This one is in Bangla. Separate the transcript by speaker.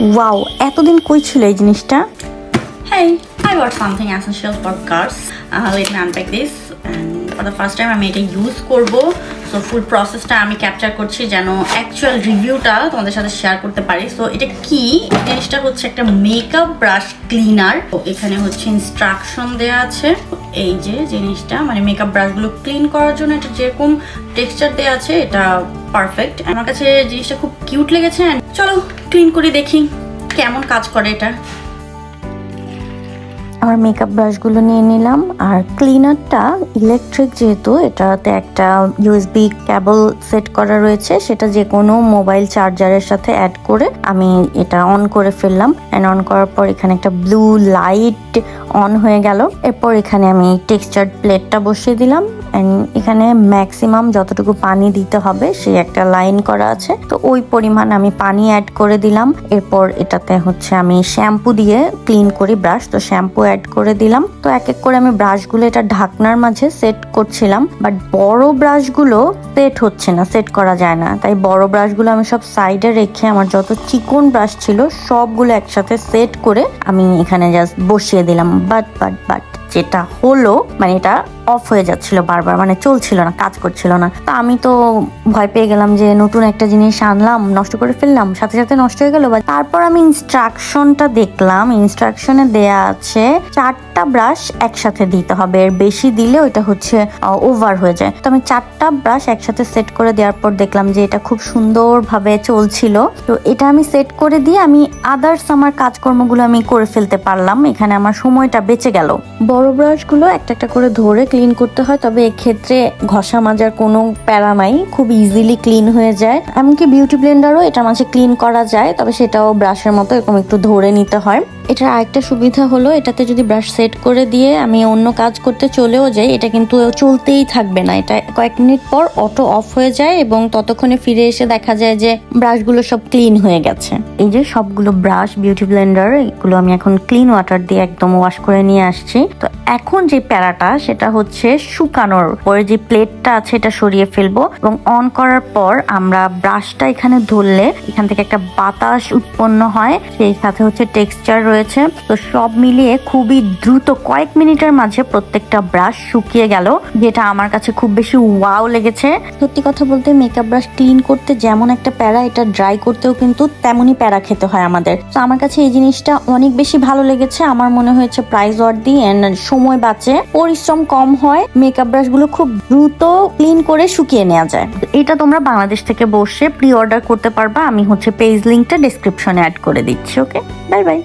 Speaker 1: ওয়াও, এতদিন কই ছিল এই জিনিসটা?
Speaker 2: Hey, I got something essential for cars. Let me unpack this. And for the first time আমি এটা ইউজ করব, সো ফুল প্রসেসটা আমি ক্যাপচার করছি যেন অ্যাকচুয়াল রিভিউটা তোমাদের সাথে শেয়ার করতে পারি। সো এটা কি, জিনিসটা হচ্ছে একটা মেকআপ ব্রাশ ক্লিনার। তো এখানে হচ্ছে ইনস্ট্রাকশন দেওয়া আছে। এই যে জিনিসটা মানে মেকআপ ব্রাশগুলো ক্লিন করার জন্য এটা যেরকম টেক্সচার দেওয়া আছে এটা পারফেক্ট। আমার কাছে জিনিসটা খুব কিউট লেগেছে। চলো ক্লিন করে দেখি কেমন কাজ করে এটা।
Speaker 1: আমার মেকআপ ব্রাশগুলো নিয়ে নিলাম, আর ক্লিনারটা ইলেকট্রিক, যেহেতু এটাতে একটা ইউএসবি কেবল সেট করা রয়েছে, সেটা যে কোনো মোবাইল চার্জারের সাথে অ্যাড করে আমি এটা অন করে ফেললাম। অ্যান্ড অন করার পর এখানে একটা ব্লু লাইট অন হয়ে গেল। এরপর এখানে আমি টেক্সচার প্লেটটা বসিয়ে দিলাম। অ্যান্ড এখানে ম্যাক্সিমাম যতটুকু পানি দিতে হবে সেই একটা লাইন করা আছে, তো ওই পরিমাণ আমি পানি অ্যাড করে দিলাম। এরপর এটাতে হচ্ছে আমি শ্যাম্পু দিয়ে ক্লিন করি ব্রাশ, তো শ্যাম্পু অ্যাড করে দিলাম। তো এক এক করে আমি ব্রাশগুলো এটা ঢাকনার মাঝে সেট করছিলাম, বাট বড় ব্রাশগুলো সেট হচ্ছে না, সেট করা যায় না। তাই বড় ব্রাশগুলো আমি সব সাইডে রেখে আমার যত চিকন ব্রাশ ছিল সবগুলো একসাথে সেট করে আমি এখানে জাস্ট বসিয়ে দিলাম। বাট যেটা হলো মানে এটা অফ হয়ে যাচ্ছিল বারবার, মানে চলছিল না, কাজ করছিল না। তো আমি তো ভয় পেয়ে গেলাম যে নতুন একটা জিনিস আনলাম, নষ্ট করে ফেললাম, সাথে সাথে নষ্ট হয়ে গেল। তারপর আমি ইনস্ট্রাকশনটা দেখলাম, ইনস্ট্রাকশনে দেয়া আছে 4টা ব্রাশ একসাথে দিতে হবে, এর বেশি দিলে ওইটা হচ্ছে ওভার হয়ে যায়। তো আমি 4টা ব্রাশ একসাথে সেট করে দেওয়ার পর দেখলাম যে এটা খুব সুন্দরভাবে চলছিল। তো এটা আমি সেট করে দিয়ে আমি আদার্স আমার কাজকর্মগুলো আমি করে ফেলতে পারলাম। এখানে আমার সময়টা বেঁচে গেল। বড় ব্রাশগুলো একটা একটা করে ধরে ক্লিন করতে হয়, তবে এক্ষেত্রে ঘষা মাজার কোনো প্যারা নাই, খুব ইজিলি ক্লিন হয়ে যায়। এমনকি বিউটি ব্লেন্ডারও এটা মাঝে ক্লিন করা যায়, তবে সেটাও ব্রাশের মতো এরকম একটু ধরে নিতে হয়। এটার আরেকটা সুবিধা হলো এটাতে যদি ব্রাশ সেট করে দিয়ে আমি অন্য কাজ করতে চলেও যাই, এটা কিন্তু চলতেই থাকবে না, এটা কয়েক মিনিট পর অটো অফ হয়ে যায় এবং ততক্ষণে ফিরে এসে দেখা যায় যে ব্রাশগুলো সব ক্লিন হয়ে গেছে। এই যে সবগুলো ব্রাশ, বিউটি ব্লেন্ডার, এগুলো আমি এখন ক্লিন ওয়াটার দিয়ে একদম ওয়াশ করে নিয়ে আসছি। তো এখন যে প্যারাটা সেটা হচ্ছে শুকানোর পরে যে প্লেটটা আছে এটা সরিয়ে ফেলবো, এবং অন করার পর আমরা ব্রাশটা এখানে ধরলে এখান থেকে একটা বাতাস উৎপন্ন হয়, সেই সাথে হচ্ছে টেক্সচার রয়েছে। তো সব মিলিয়ে খুবই দ্রুত কয়েক মিনিটের মাঝে প্রত্যেকটা ব্রাশ শুকিয়ে গেল, যেটা আমার কাছে খুব বেশি ওয়াও লেগেছে। সত্যি কথা বলতে মেকআপ ব্রাশ ক্লিন করতে যেমন একটা প্যারা, এটা ড্রাই করতেও কিন্তু তেমনই প্যারা খেতে হয় আমাদের। তো আমার কাছে এই জিনিসটা অনেক বেশি ভালো লেগেছে। আমার মনে হয়েছে প্রাইস ওয়ার্থি, এন্ড সময় বাঁচে, পরিশ্রম কম হয়, মেকআপ ব্রাশ গুলো খুব দ্রুত ক্লিন করে শুকিয়ে নেওয়া যায়। এটা তোমরা বাংলাদেশ থেকে বসে প্রি অর্ডার করতে পারবা। আমি হচ্ছে পেজ লিঙ্কটা ডেসক্রিপশনে অ্যাড করে দিচ্ছি। ওকে, বাই বাই।